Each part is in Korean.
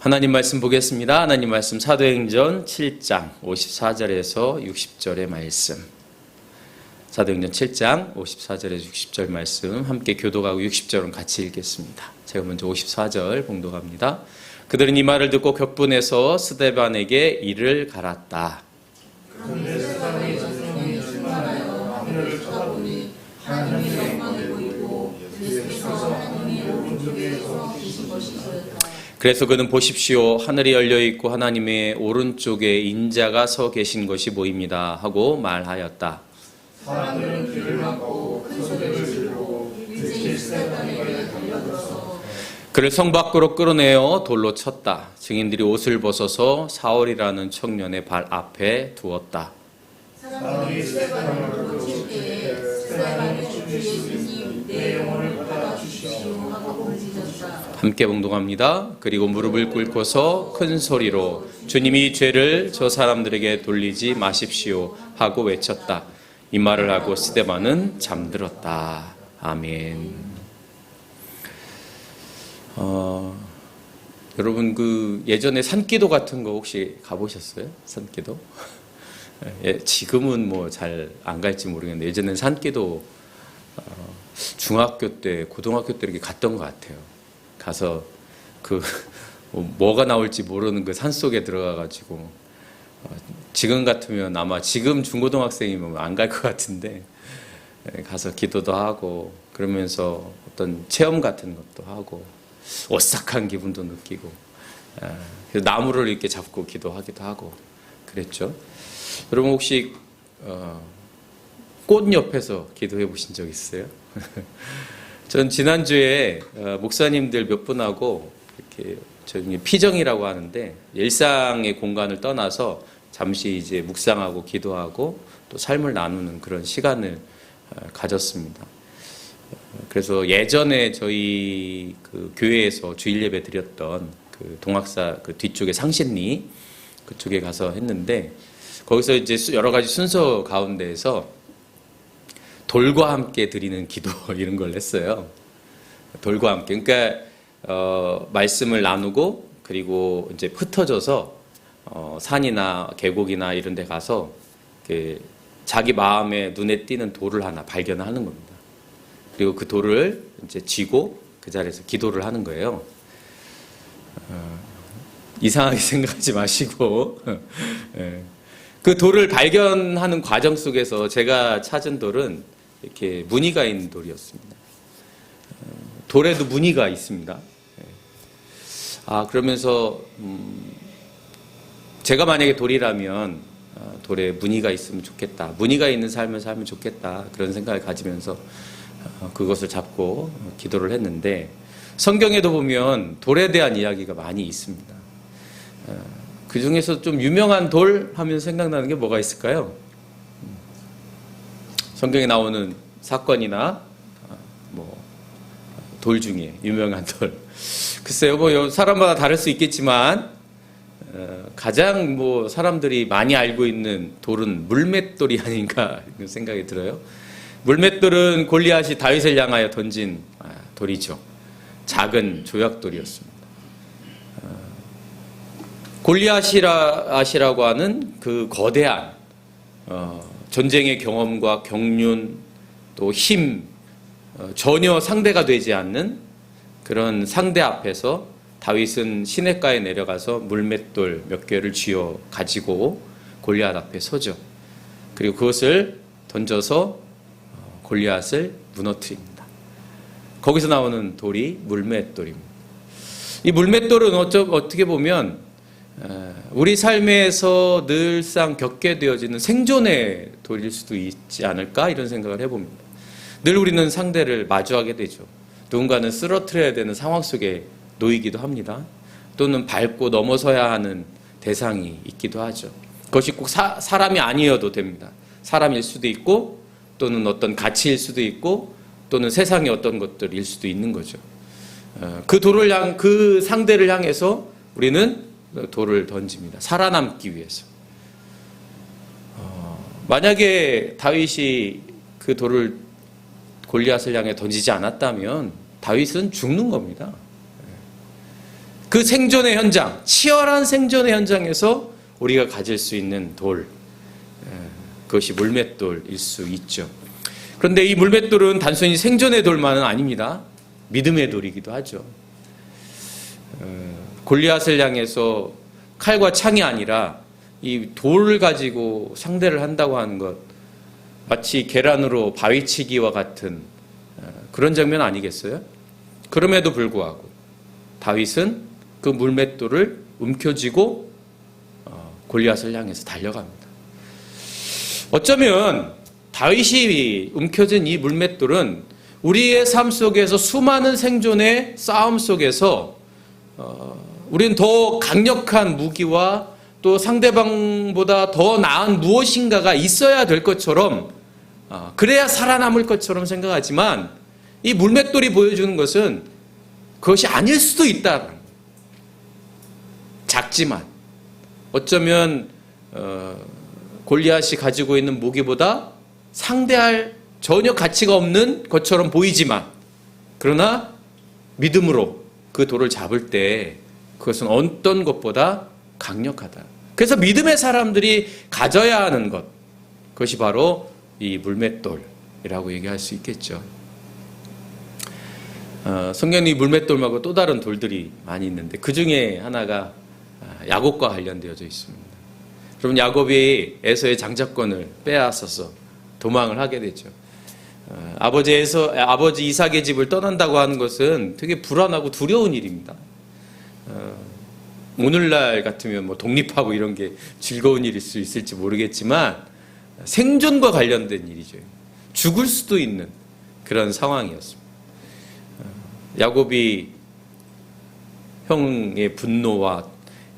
하나님 말씀 보겠습니다. 하나님 말씀 사도행전 7장 54절에서 60절의 말씀. 사도행전 7장 54절에서 60절 말씀 함께 교독하고 60절은 같이 읽겠습니다. 제가 먼저 54절 봉독합니다. 그들은 이 말을 듣고 격분해서 스데반에게 이를 갈았다. 그런데 스데반의 정령이 충만하여 하늘을 쳐다보니 하나님의 영광을 보이고 예수께서 하나님의 오른쪽에 서 계신 것이 보였다. 그래서 그는 보십시오, 하늘이 열려있고 하나님의 오른쪽에 인자가 서 계신 것이 보입니다 하고 말하였다. 사람들은 귀를 막고 큰 소리를 지르고 일제히 스데반에게 달려들어서 그를 성 밖으로 끌어내어 돌로 쳤다. 증인들이 옷을 벗어서 사울이라는 청년의 발 앞에 두었다. 사람들이 스데반을 돌로 칠 때에 스데반이 주 예수님 내 영혼을 받아주시오 하고 부르짖었다. 함께 봉독합니다. 그리고 무릎을 꿇고서 큰 소리로 주님이 죄를 저 사람들에게 돌리지 마십시오 하고 외쳤다. 이 말을 하고 스데반은 잠들었다. 아멘. 여러분 그 예전에 산기도 같은 거 혹시 가보셨어요? 산기도? 지금은 뭐 잘 안 갈지 모르겠는데 예전엔 산기도 중학교 때, 고등학교 때 이렇게 갔던 것 같아요. 가서 그 뭐가 나올지 모르는 그 산 속에 들어가가지고 지금 같으면 아마 지금 중고등학생이면 안 갈 것 같은데 가서 기도도 하고 그러면서 어떤 체험 같은 것도 하고 오싹한 기분도 느끼고 나무를 이렇게 잡고 기도하기도 하고 그랬죠. 여러분 혹시 꽃 옆에서 기도해 보신 적 있어요? 전 지난주에 목사님들 몇 분하고 이렇게 저희 피정이라고 하는데 일상의 공간을 떠나서 잠시 이제 묵상하고 기도하고 또 삶을 나누는 그런 시간을 가졌습니다. 그래서 예전에 저희 그 교회에서 주일 예배 드렸던 그 동학사 그 뒤쪽에 상신리 그쪽에 가서 했는데 거기서 이제 여러 가지 순서 가운데에서 돌과 함께 드리는 기도 이런 걸 했어요. 돌과 함께. 그러니까 말씀을 나누고 그리고 이제 흩어져서 산이나 계곡이나 이런 데 가서 자기 마음에 눈에 띄는 돌을 하나 발견하는 겁니다. 그리고 그 돌을 이제 쥐고 그 자리에서 기도를 하는 거예요. 이상하게 생각하지 마시고 그 돌을 발견하는 과정 속에서 제가 찾은 돌은 이렇게 무늬가 있는 돌이었습니다. 돌에도 무늬가 있습니다. 그러면서 제가 만약에 돌이라면 돌에 무늬가 있으면 좋겠다. 무늬가 있는 삶을 살면 좋겠다. 그런 생각을 가지면서 그것을 잡고 기도를 했는데 성경에도 보면 돌에 대한 이야기가 많이 있습니다. 그 중에서 좀 유명한 돌 하면 생각나는 게 뭐가 있을까요? 성경에 나오는 사건이나 돌 중에 유명한 돌. 글쎄요, 뭐 사람마다 다를 수 있겠지만 가장 사람들이 많이 알고 있는 돌은 물맷돌이 아닌가 이런 생각이 들어요. 물맷돌은 골리앗이 다윗을 향하여 던진 돌이죠. 작은 조약돌이었습니다. 골리앗이라고 하는 그 거대한 전쟁의 경험과 경륜 또 힘 전혀 상대가 되지 않는 그런 상대 앞에서 다윗은 시냇가에 내려가서 물맷돌 몇 개를 쥐어 가지고 골리앗 앞에 서죠. 그리고 그것을 던져서 골리앗을 무너뜨립니다. 거기서 나오는 돌이 물맷돌입니다. 이 물맷돌은 어떻게 보면 우리 삶에서 늘상 겪게 되어지는 생존의 돌일 수도 있지 않을까 이런 생각을 해봅니다. 늘 우리는 상대를 마주하게 되죠. 누군가는 쓰러뜨려야 되는 상황 속에 놓이기도 합니다. 또는 밟고 넘어서야 하는 대상이 있기도 하죠. 그것이 꼭 사람이 아니어도 됩니다. 사람일 수도 있고 또는 어떤 가치일 수도 있고 또는 세상의 어떤 것들일 수도 있는 거죠. 그 상대를 향해서 우리는 돌을 던집니다. 살아남기 위해서. 만약에 다윗이 그 돌을 골리앗을 향해 던지지 않았다면 다윗은 죽는 겁니다. 그 생존의 현장, 치열한 생존의 현장에서 우리가 가질 수 있는 돌, 그것이 물맷돌일 수 있죠. 그런데 이 물맷돌은 단순히 생존의 돌만은 아닙니다. 믿음의 돌이기도 하죠. 골리앗을 향해서 칼과 창이 아니라 이 돌을 가지고 상대를 한다고 하는 것, 마치 계란으로 바위치기와 같은 그런 장면 아니겠어요? 그럼에도 불구하고 다윗은 그 물맷돌을 움켜쥐고 골리앗을 향해서 달려갑니다. 어쩌면 다윗이 움켜쥔 이 물맷돌은 우리의 삶 속에서 수많은 생존의 싸움 속에서 우리는 더 강력한 무기와 또 상대방보다 더 나은 무엇인가가 있어야 될 것처럼, 그래야 살아남을 것처럼 생각하지만 이 물맷돌이 보여주는 것은 그것이 아닐 수도 있다. 작지만 어쩌면 골리앗이 가지고 있는 무기보다 상대할 전혀 가치가 없는 것처럼 보이지만, 그러나 믿음으로 그 돌을 잡을 때 그것은 어떤 것보다 강력하다. 그래서 믿음의 사람들이 가져야 하는 것, 그것이 바로 이 물맷돌이라고 얘기할 수 있겠죠. 성경에 물맷돌 말고 또 다른 돌들이 많이 있는데 그 중에 하나가 야곱과 관련되어져 있습니다. 그럼 야곱이 에서의 장자권을 빼앗아서 도망을 하게 되죠. 아버지 이삭의 집을 떠난다고 하는 것은 되게 불안하고 두려운 일입니다. 오늘날 같으면 뭐 독립하고 이런 게 즐거운 일일 수 있을지 모르겠지만 생존과 관련된 일이죠. 죽을 수도 있는 그런 상황이었습니다. 야곱이 형의 분노와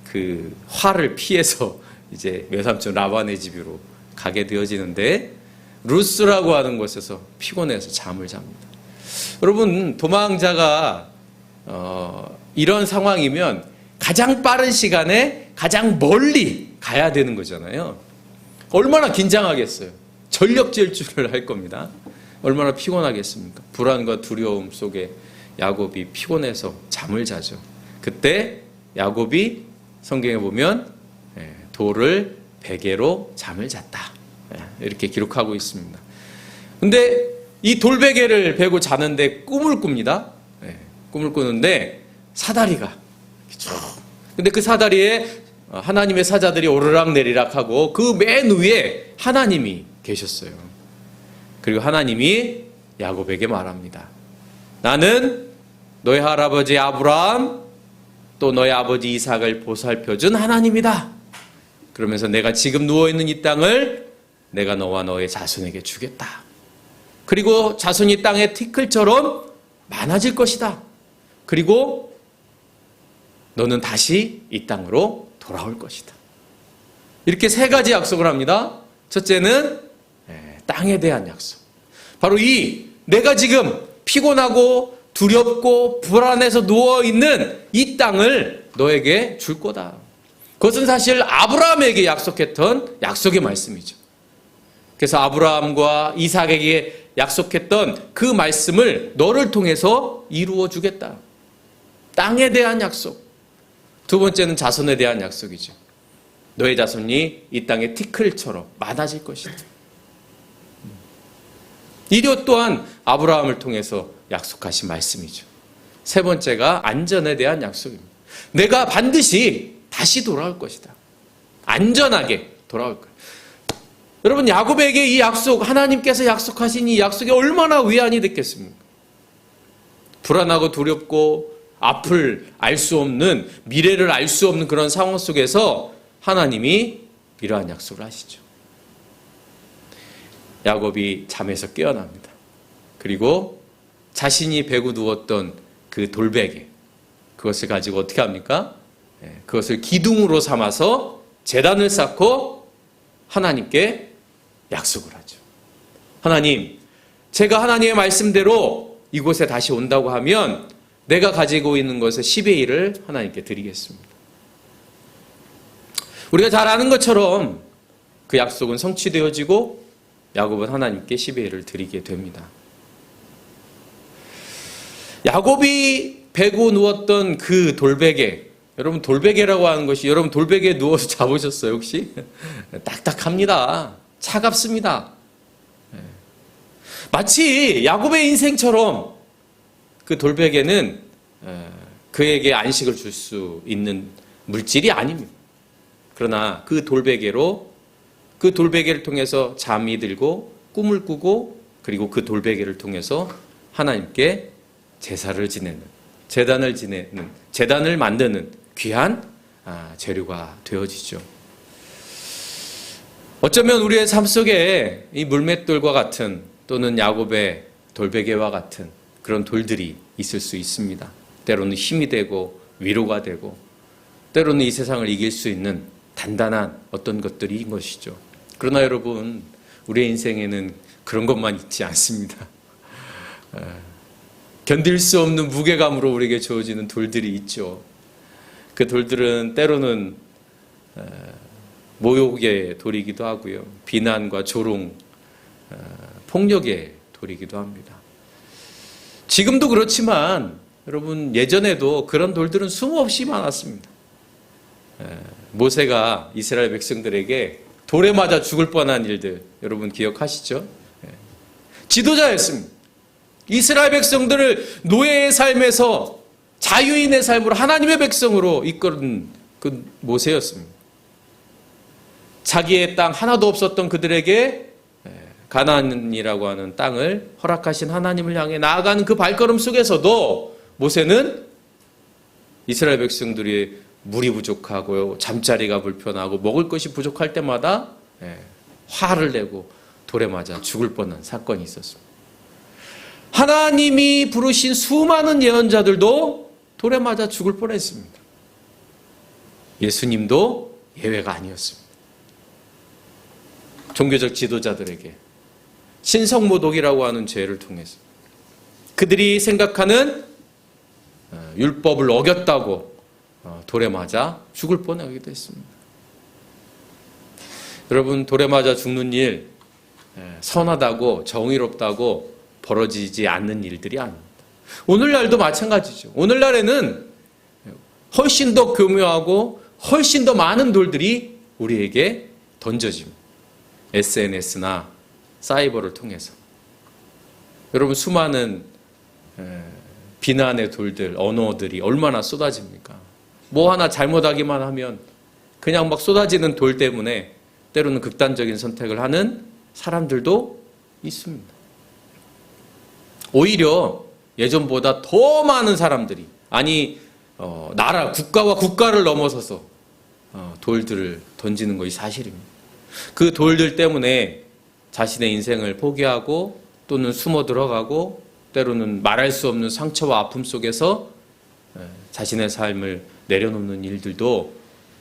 그 화를 피해서 이제 외삼촌 라반의 집으로 가게 되어지는데 루스라고 하는 곳에서 피곤해서 잠을 잡니다. 여러분, 도망자가 이런 상황이면 가장 빠른 시간에 가장 멀리 가야 되는 거잖아요. 얼마나 긴장하겠어요. 전력 질주를 할 겁니다. 얼마나 피곤하겠습니까? 불안과 두려움 속에 야곱이 피곤해서 잠을 자죠. 그때 야곱이 성경에 보면 돌을 베개로 잠을 잤다, 이렇게 기록하고 있습니다. 근데 이 돌베개를 베고 자는데 꿈을 꿉니다. 꿈을 꾸는데 사다리가 쭉. 근데 그 사다리에 하나님의 사자들이 오르락 내리락 하고 그 맨 위에 하나님이 계셨어요. 그리고 하나님이 야곱에게 말합니다. 나는 너의 할아버지 아브라함 또 너의 아버지 이삭을 보살펴준 하나님이다. 그러면서 내가 지금 누워있는 이 땅을 내가 너와 너의 자손에게 주겠다. 그리고 자손이 땅의 티끌처럼 많아질 것이다. 그리고 너는 다시 이 땅으로 돌아올 것이다. 이렇게 세 가지 약속을 합니다. 첫째는 땅에 대한 약속. 바로 이 내가 지금 피곤하고 두렵고 불안해서 누워있는 이 땅을 너에게 줄 거다. 그것은 사실 아브라함에게 약속했던 약속의 말씀이죠. 그래서 아브라함과 이삭에게 약속했던 그 말씀을 너를 통해서 이루어 주겠다. 땅에 대한 약속. 두 번째는 자손에 대한 약속이죠. 너의 자손이 이 땅의 티끌처럼 많아질 것이다. 이것 또한 아브라함을 통해서 약속하신 말씀이죠. 세 번째가 안전에 대한 약속입니다. 내가 반드시 다시 돌아올 것이다. 안전하게 돌아올 거예요. 여러분, 야곱에게 이 약속, 하나님께서 약속하신 이 약속이 얼마나 위안이 됐겠습니까? 불안하고 두렵고 앞을 알 수 없는, 미래를 알 수 없는 그런 상황 속에서 하나님이 이러한 약속을 하시죠. 야곱이 잠에서 깨어납니다. 그리고 자신이 베고 누웠던 그 돌베개, 그것을 가지고 어떻게 합니까? 그것을 기둥으로 삼아서 제단을 쌓고 하나님께 약속을 하죠. 하나님, 제가 하나님의 말씀대로 이곳에 다시 온다고 하면 내가 가지고 있는 것의 10의 1을 하나님께 드리겠습니다. 우리가 잘 아는 것처럼 그 약속은 성취되어지고 야곱은 하나님께 10의 1을 드리게 됩니다. 야곱이 베고 누웠던 그 돌베개, 여러분 돌베개라고 하는 것이 여러분 돌베개에 누워서 자보셨어요 혹시? 딱딱합니다. 차갑습니다. 마치 야곱의 인생처럼 그 돌베개는 그에게 안식을 줄 수 있는 물질이 아닙니다. 그러나 그 돌베개를 통해서 잠이 들고 꿈을 꾸고 그리고 그 돌베개를 통해서 하나님께 제사를 지내는, 제단을 만드는 귀한 재료가 되어지죠. 어쩌면 우리의 삶 속에 이 물맷돌과 같은 또는 야곱의 돌베개와 같은 그런 돌들이 있을 수 있습니다. 때로는 힘이 되고 위로가 되고 때로는 이 세상을 이길 수 있는 단단한 어떤 것들인 것이죠. 그러나 여러분, 우리의 인생에는 그런 것만 있지 않습니다. 견딜 수 없는 무게감으로 우리에게 주어지는 돌들이 있죠. 그 돌들은 때로는 모욕의 돌이기도 하고요. 비난과 조롱, 폭력의 돌이기도 합니다. 지금도 그렇지만 여러분 예전에도 그런 돌들은 수없이 많았습니다. 모세가 이스라엘 백성들에게 돌에 맞아 죽을 뻔한 일들 여러분 기억하시죠? 지도자였습니다. 이스라엘 백성들을 노예의 삶에서 자유인의 삶으로 하나님의 백성으로 이끄는 그 모세였습니다. 자기의 땅 하나도 없었던 그들에게 가나안이라고 하는 땅을 허락하신 하나님을 향해 나아가는 그 발걸음 속에서도 모세는 이스라엘 백성들이 물이 부족하고 잠자리가 불편하고 먹을 것이 부족할 때마다 화를 내고 돌에 맞아 죽을 뻔한 사건이 있었습니다. 하나님이 부르신 수많은 예언자들도 돌에 맞아 죽을 뻔했습니다. 예수님도 예외가 아니었습니다. 종교적 지도자들에게 신성모독이라고 하는 죄를 통해서 그들이 생각하는 율법을 어겼다고 돌에 맞아 죽을 뻔하기도 했습니다. 여러분, 돌에 맞아 죽는 일 선하다고 정의롭다고 벌어지지 않는 일들이 아닙니다. 오늘날도 마찬가지죠. 오늘날에는 훨씬 더 교묘하고 훨씬 더 많은 돌들이 우리에게 던져집니다. SNS나 사이버를 통해서. 여러분, 수많은 비난의 돌들, 언어들이 얼마나 쏟아집니까? 뭐 하나 잘못하기만 하면 그냥 막 쏟아지는 돌 때문에 때로는 극단적인 선택을 하는 사람들도 있습니다. 오히려 예전보다 더 많은 사람들이, 나라, 국가와 국가를 넘어서서 돌들을 던지는 것이 사실입니다. 그 돌들 때문에 자신의 인생을 포기하고 또는 숨어 들어가고 때로는 말할 수 없는 상처와 아픔 속에서 자신의 삶을 내려놓는 일들도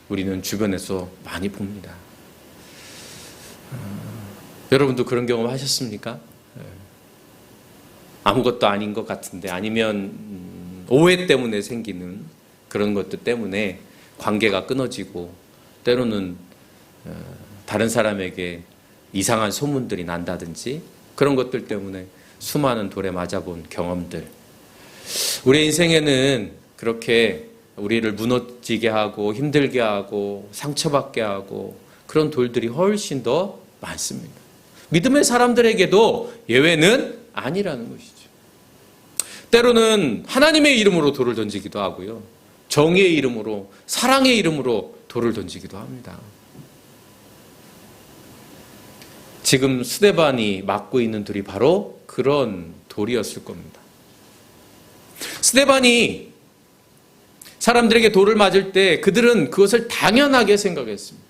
우리는 주변에서 많이 봅니다. 여러분도 그런 경험 하셨습니까? 아무것도 아닌 것 같은데, 아니면 오해 때문에 생기는 그런 것들 때문에 관계가 끊어지고 때로는 다른 사람에게 이상한 소문들이 난다든지 그런 것들 때문에 수많은 돌에 맞아본 경험들. 우리의 인생에는 그렇게 우리를 무너지게 하고 힘들게 하고 상처받게 하고 그런 돌들이 훨씬 더 많습니다. 믿음의 사람들에게도 예외는 아니라는 것이죠. 때로는 하나님의 이름으로 돌을 던지기도 하고요. 정의의 이름으로, 사랑의 이름으로 돌을 던지기도 합니다. 지금 스데반이 맞고 있는 돌이 바로 그런 돌이었을 겁니다. 스데반이 사람들에게 돌을 맞을 때 그들은 그것을 당연하게 생각했습니다.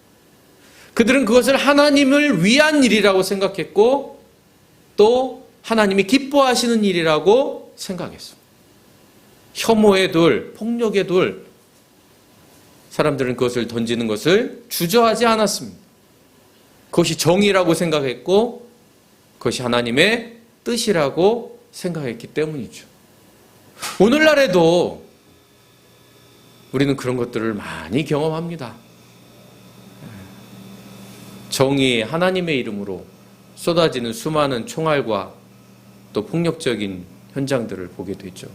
그들은 그것을 하나님을 위한 일이라고 생각했고 또 하나님이 기뻐하시는 일이라고 생각했습니다. 혐오의 돌, 폭력의 돌, 사람들은 그것을 던지는 것을 주저하지 않았습니다. 그것이 정의라고 생각했고 그것이 하나님의 뜻이라고 생각했기 때문이죠. 오늘날에도 우리는 그런 것들을 많이 경험합니다. 정의, 하나님의 이름으로 쏟아지는 수많은 총알과 또 폭력적인 현장들을 보게 되죠.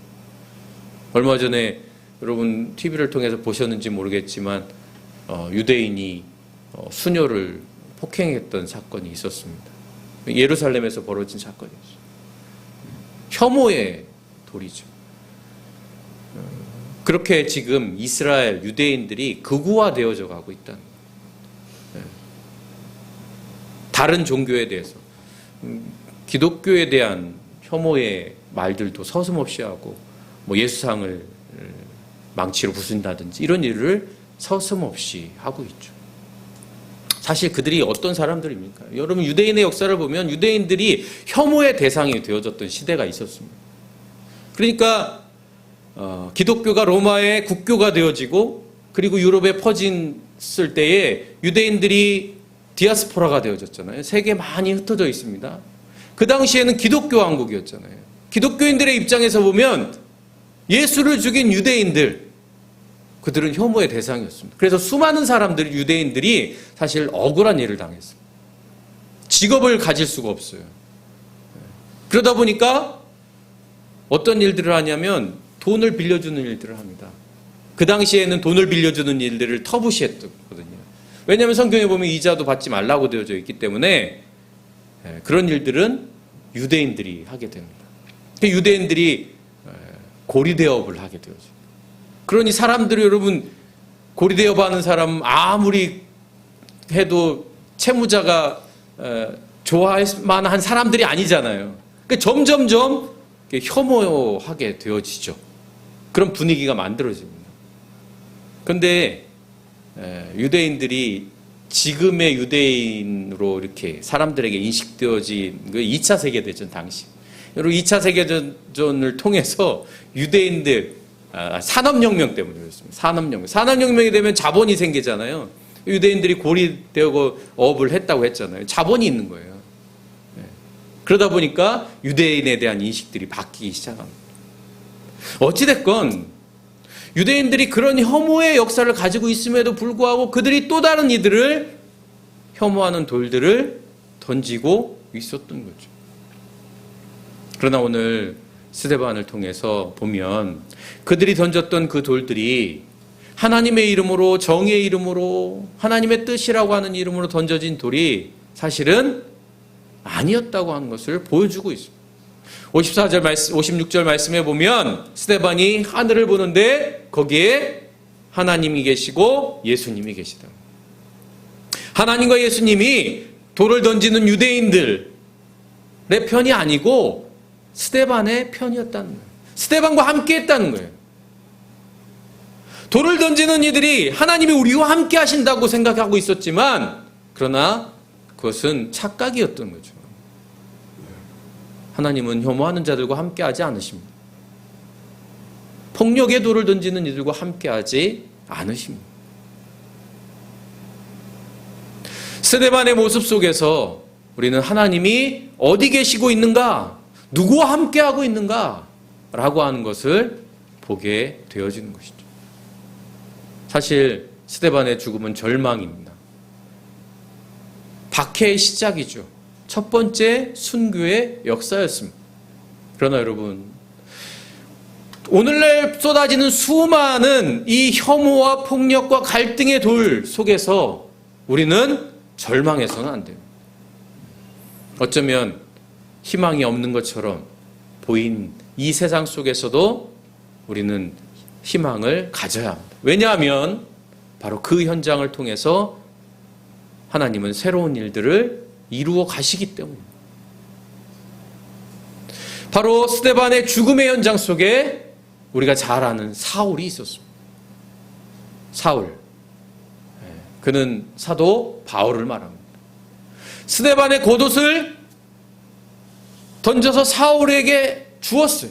얼마 전에 여러분 TV를 통해서 보셨는지 모르겠지만 유대인이 수녀를 폭행했던 사건이 있었습니다. 예루살렘에서 벌어진 사건이었어요. 혐오의 돌이죠. 그렇게 지금 이스라엘 유대인들이 극우화되어져 가고 있다는 거예요. 다른 종교에 대해서 기독교에 대한 혐오의 말들도 서슴없이 하고 예수상을 망치로 부순다든지 이런 일을 서슴없이 하고 있죠. 사실 그들이 어떤 사람들입니까? 여러분 유대인의 역사를 보면 유대인들이 혐오의 대상이 되어졌던 시대가 있었습니다. 그러니까 기독교가 로마의 국교가 되어지고 그리고 유럽에 퍼졌을 때에 유대인들이 디아스포라가 되어졌잖아요. 세계에 많이 흩어져 있습니다. 그 당시에는 기독교 왕국이었잖아요. 기독교인들의 입장에서 보면 예수를 죽인 유대인들, 그들은 혐오의 대상이었습니다. 그래서 수많은 사람들이 유대인들이 사실 억울한 일을 당했습니다. 직업을 가질 수가 없어요. 그러다 보니까 어떤 일들을 하냐면 돈을 빌려주는 일들을 합니다. 그 당시에는 돈을 빌려주는 일들을 터부시했거든요. 왜냐하면 성경에 보면 이자도 받지 말라고 되어져 있기 때문에 그런 일들은 유대인들이 하게 됩니다. 유대인들이 고리대업을 하게 되어져요. 그러니 사람들이 여러분 고리대업 하는 사람 아무리 해도 채무자가 좋아할 만한 사람들이 아니잖아요. 그러니까 점점점 혐오하게 되어지죠. 그런 분위기가 만들어집니다. 그런데 유대인들이 지금의 유대인으로 이렇게 사람들에게 인식되어진 그 2차 세계대전 당시, 여러분 2차 세계대전을 통해서 유대인들 산업혁명 때문에 그렇습니다. 산업혁명이 되면 자본이 생기잖아요. 유대인들이 고리되고 업을 했다고 했잖아요. 자본이 있는 거예요. 그러다 보니까 유대인에 대한 인식들이 바뀌기 시작합니다. 어찌됐건 유대인들이 그런 혐오의 역사를 가지고 있음에도 불구하고 그들이 또 다른 이들을 혐오하는 돌들을 던지고 있었던 거죠. 그러나 오늘 스데반을 통해서 보면 그들이 던졌던 그 돌들이 하나님의 이름으로, 정의의 이름으로, 하나님의 뜻이라고 하는 이름으로 던져진 돌이 사실은 아니었다고 하는 것을 보여주고 있습니다. 54절 말씀, 56절 말씀에 보면 스데반이 하늘을 보는데 거기에 하나님이 계시고 예수님이 계시다. 하나님과 예수님이 돌을 던지는 유대인들의 편이 아니고 스데반의 편이었다는 거예요. 스데반과 함께 했다는 거예요. 돌을 던지는 이들이 하나님이 우리와 함께 하신다고 생각하고 있었지만 그러나 그것은 착각이었던 거죠. 하나님은 혐오하는 자들과 함께 하지 않으십니다. 폭력의 돌을 던지는 이들과 함께 하지 않으십니다. 스데반의 모습 속에서 우리는 하나님이 어디 계시고 있는가, 누구와 함께하고 있는가 라고 하는 것을 보게 되어지는 것이죠. 사실 스데반의 죽음은 절망입니다. 박해의 시작이죠. 첫 번째 순교의 역사였습니다. 그러나 여러분, 오늘날 쏟아지는 수많은 이 혐오와 폭력과 갈등의 돌 속에서 우리는 절망해서는 안 돼요. 어쩌면 희망이 없는 것처럼 보인 이 세상 속에서도 우리는 희망을 가져야 합니다. 왜냐하면 바로 그 현장을 통해서 하나님은 새로운 일들을 이루어 가시기 때문입니다. 바로 스데반의 죽음의 현장 속에 우리가 잘 아는 사울이 있었습니다. 사울. 그는 사도 바울을 말합니다. 스데반의 겉옷을 던져서 사울에게 주었어요.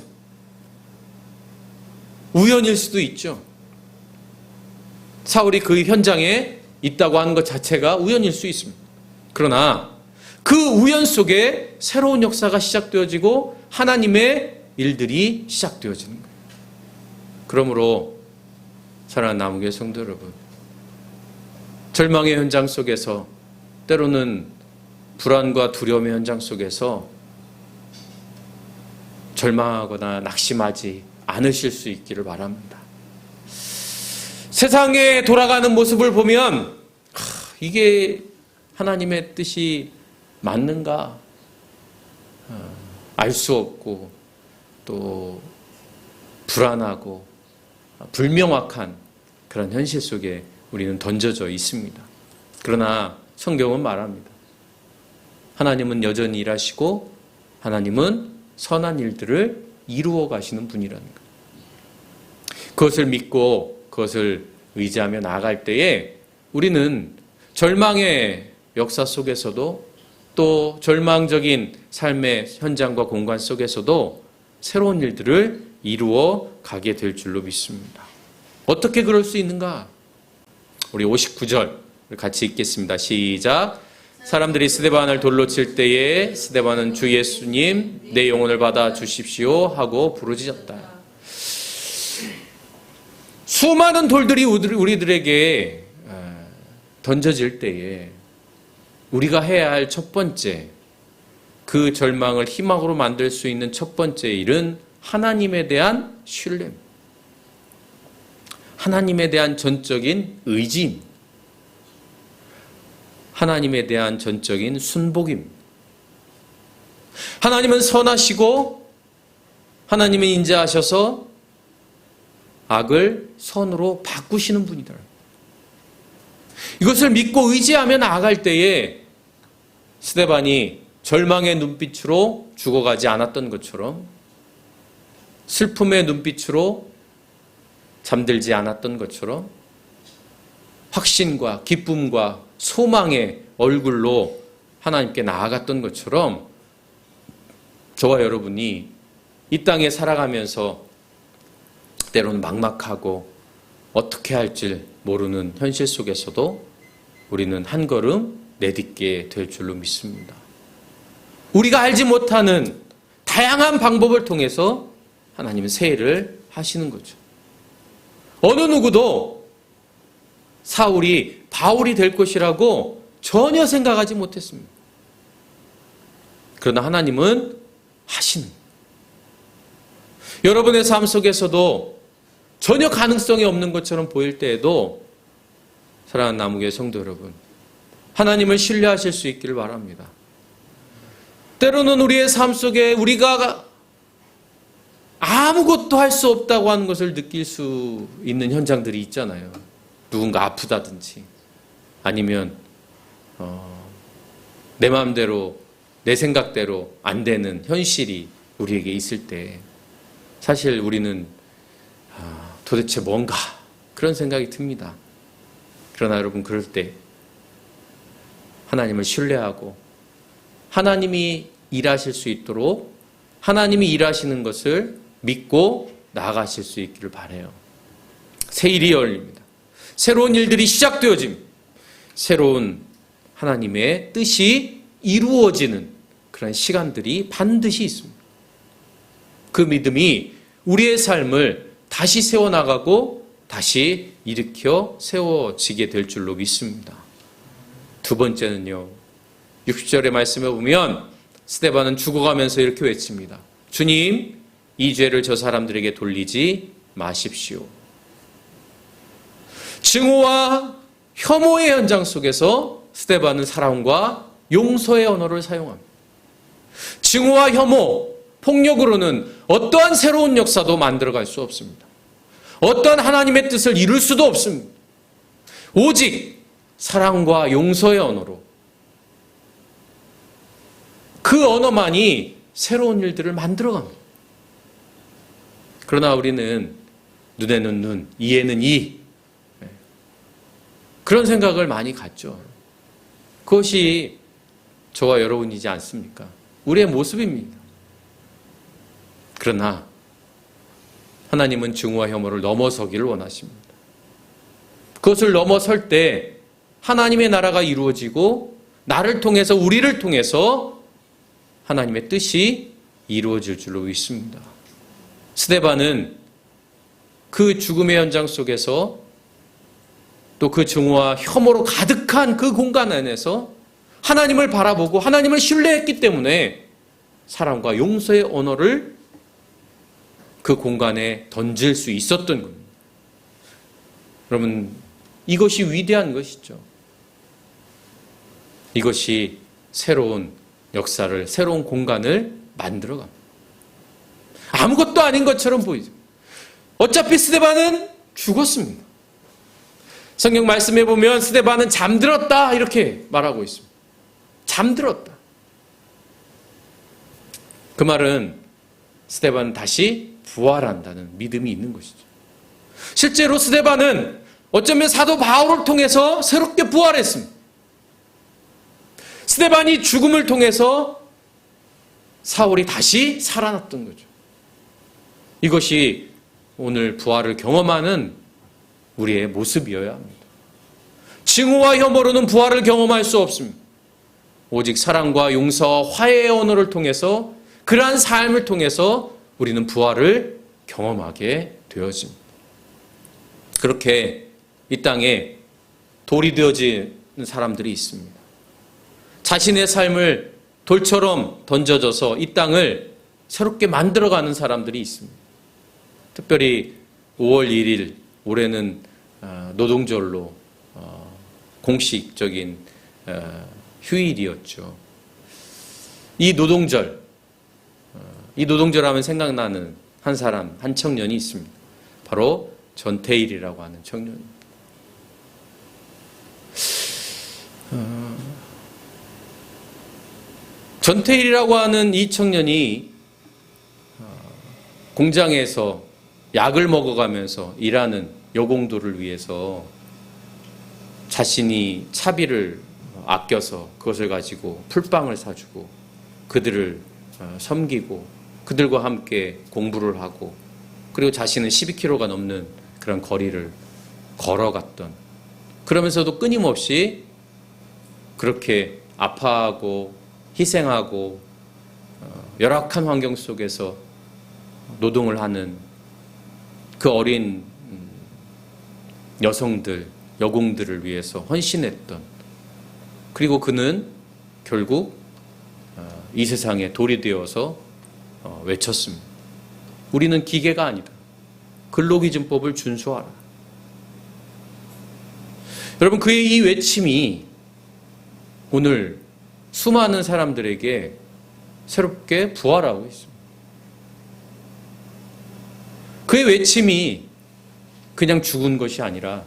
우연일 수도 있죠. 사울이 그 현장에 있다고 하는 것 자체가 우연일 수 있습니다. 그러나 그 우연 속에 새로운 역사가 시작되어지고 하나님의 일들이 시작되어지는 거예요. 그러므로 사랑하는 남은교회 성도 여러분, 절망의 현장 속에서, 때로는 불안과 두려움의 현장 속에서 절망하거나 낙심하지 않으실 수 있기를 바랍니다. 세상에 돌아가는 모습을 보면 이게 하나님의 뜻이 맞는가 알 수 없고 또 불안하고 불명확한 그런 현실 속에 우리는 던져져 있습니다. 그러나 성경은 말합니다. 하나님은 여전히 일하시고 하나님은 선한 일들을 이루어 가시는 분이라는 것. 그것을 믿고 그것을 의지하며 나아갈 때에 우리는 절망의 역사 속에서도 또 절망적인 삶의 현장과 공간 속에서도 새로운 일들을 이루어 가게 될 줄로 믿습니다. 어떻게 그럴 수 있는가? 우리 59절 같이 읽겠습니다. 시작. 사람들이 스데반을 돌로 칠 때에 스데반은 주 예수님 내 영혼을 받아 주십시오 하고 부르짖었다. 수많은 돌들이 우리들에게 던져질 때에 우리가 해야 할 첫 번째, 그 절망을 희망으로 만들 수 있는 첫 번째 일은 하나님에 대한 신뢰입니다. 하나님에 대한 전적인 의지입니다. 하나님에 대한 전적인 순복입니다. 하나님은 선하시고 하나님은 인자하셔서 악을 선으로 바꾸시는 분이다. 이것을 믿고 의지하며 나아갈 때에 스데반이 절망의 눈빛으로 죽어가지 않았던 것처럼 슬픔의 눈빛으로 잠들지 않았던 것처럼 확신과 기쁨과 소망의 얼굴로 하나님께 나아갔던 것처럼 저와 여러분이 이 땅에 살아가면서 때로는 막막하고 어떻게 할지 모르는 현실 속에서도 우리는 한 걸음 내딛게 될 줄로 믿습니다. 우리가 알지 못하는 다양한 방법을 통해서 하나님은 새 일을 하시는 거죠. 어느 누구도 사울이 바울이 될 것이라고 전혀 생각하지 못했습니다. 그러나 하나님은 하시는. 여러분의 삶 속에서도 전혀 가능성이 없는 것처럼 보일 때에도 사랑하는 나무교회 성도 여러분, 하나님을 신뢰하실 수 있기를 바랍니다. 때로는 우리의 삶 속에 우리가 아무것도 할 수 없다고 하는 것을 느낄 수 있는 현장들이 있잖아요. 누군가 아프다든지 아니면 내 마음대로 내 생각대로 안 되는 현실이 우리에게 있을 때 사실 우리는 도대체 뭔가 그런 생각이 듭니다. 그러나 여러분 그럴 때 하나님을 신뢰하고 하나님이 일하실 수 있도록 하나님이 일하시는 것을 믿고 나아가실 수 있기를 바라요. 새 일이 열립니다. 새로운 일들이 시작되어집니다. 새로운 하나님의 뜻이 이루어지는 그런 시간들이 반드시 있습니다. 그 믿음이 우리의 삶을 다시 세워나가고 다시 일으켜 세워지게 될 줄로 믿습니다. 두 번째는요. 60절의 말씀에 보면 스데반은 죽어가면서 이렇게 외칩니다. 주님, 이 죄를 저 사람들에게 돌리지 마십시오. 증오와 혐오의 현장 속에서 스데반은 사랑과 용서의 언어를 사용합니다. 증오와 혐오, 폭력으로는 어떠한 새로운 역사도 만들어갈 수 없습니다. 어떠한 하나님의 뜻을 이룰 수도 없습니다. 오직 사랑과 용서의 언어로 그 언어만이 새로운 일들을 만들어갑니다. 그러나 우리는 눈에는 눈, 이에는 이 그런 생각을 많이 갖죠. 그것이 저와 여러분이지 않습니까? 우리의 모습입니다. 그러나 하나님은 증오와 혐오를 넘어서기를 원하십니다. 그것을 넘어설 때 하나님의 나라가 이루어지고 나를 통해서 우리를 통해서 하나님의 뜻이 이루어질 줄로 믿습니다. 스데반은 그 죽음의 현장 속에서 또 그 증오와 혐오로 가득한 그 공간 안에서 하나님을 바라보고 하나님을 신뢰했기 때문에 사랑과 용서의 언어를 그 공간에 던질 수 있었던 겁니다. 여러분, 이것이 위대한 것이죠. 이것이 새로운 역사를, 새로운 공간을 만들어갑니다. 아무것도 아닌 것처럼 보이죠. 어차피 스데반은 죽었습니다. 성경 말씀에 보면 스데반은 잠들었다 이렇게 말하고 있습니다. 잠들었다. 그 말은 스데반은 다시 부활한다는 믿음이 있는 것이죠. 실제로 스데반은 어쩌면 사도 바울을 통해서 새롭게 부활했습니다. 스데반이 죽음을 통해서 사울이 다시 살아났던 거죠. 이것이 오늘 부활을 경험하는 우리의 모습이어야 합니다. 징후와 혐오로는 부활을 경험할 수 없습니다. 오직 사랑과 용서와 화해의 언어를 통해서, 그러한 삶을 통해서 우리는 부활을 경험하게 되어집니다. 그렇게 이 땅에 돌이 되어지는 사람들이 있습니다. 자신의 삶을 돌처럼 던져져서 이 땅을 새롭게 만들어가는 사람들이 있습니다. 특별히 5월 1일, 올해는 노동절로 공식적인 휴일이었죠. 이 노동절 하면 생각나는 한 사람, 한 청년이 있습니다. 바로 전태일이라고 하는 청년입니다. 전태일이라고 하는 이 청년이 공장에서 약을 먹어가면서 일하는 여공들을 위해서 자신이 차비를 아껴서 그것을 가지고 풀빵을 사주고 그들을 섬기고 그들과 함께 공부를 하고, 그리고 자신은 12km가 넘는 그런 거리를 걸어갔던, 그러면서도 끊임없이 그렇게 아파하고 희생하고 열악한 환경 속에서 노동을 하는 그 어린 여성들, 여공들을 위해서 헌신했던, 그리고 그는 결국 이 세상에 돌이 되어서 외쳤습니다. 우리는 기계가 아니다. 근로기준법을 준수하라. 여러분, 그의 이 외침이 오늘 수많은 사람들에게 새롭게 부활하고 있습니다. 그의 외침이 그냥 죽은 것이 아니라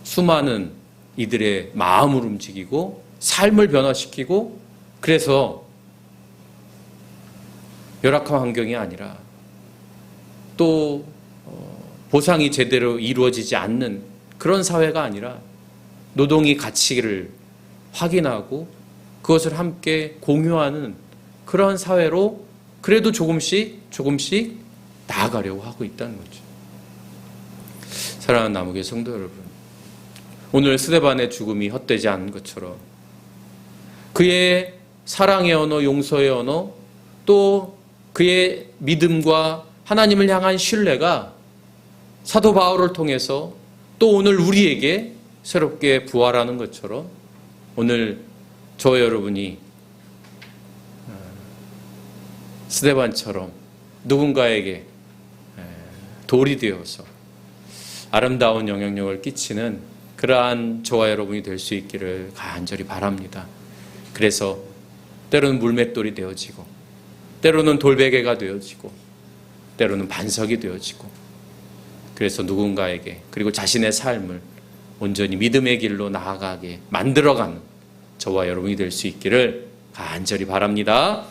수많은 이들의 마음을 움직이고 삶을 변화시키고, 그래서 열악한 환경이 아니라 또 보상이 제대로 이루어지지 않는 그런 사회가 아니라 노동의 가치를 확인하고 그것을 함께 공유하는 그러한 사회로 그래도 조금씩 나아가려고 하고 있다는 거죠. 사랑하는 남우교회 성도 여러분, 오늘 스데반의 죽음이 헛되지 않은 것처럼 그의 사랑의 언어, 용서의 언어, 또 그의 믿음과 하나님을 향한 신뢰가 사도 바울을 통해서 또 오늘 우리에게 새롭게 부활하는 것처럼 오늘 저와 여러분이 스데반처럼 누군가에게 돌이 되어서 아름다운 영향력을 끼치는 그러한 저와 여러분이 될 수 있기를 간절히 바랍니다. 그래서 때로는 물맷돌이 되어지고, 때로는 돌베개가 되어지고, 때로는 반석이 되어지고, 그래서 누군가에게, 그리고 자신의 삶을 온전히 믿음의 길로 나아가게 만들어가는 저와 여러분이 될 수 있기를 간절히 바랍니다.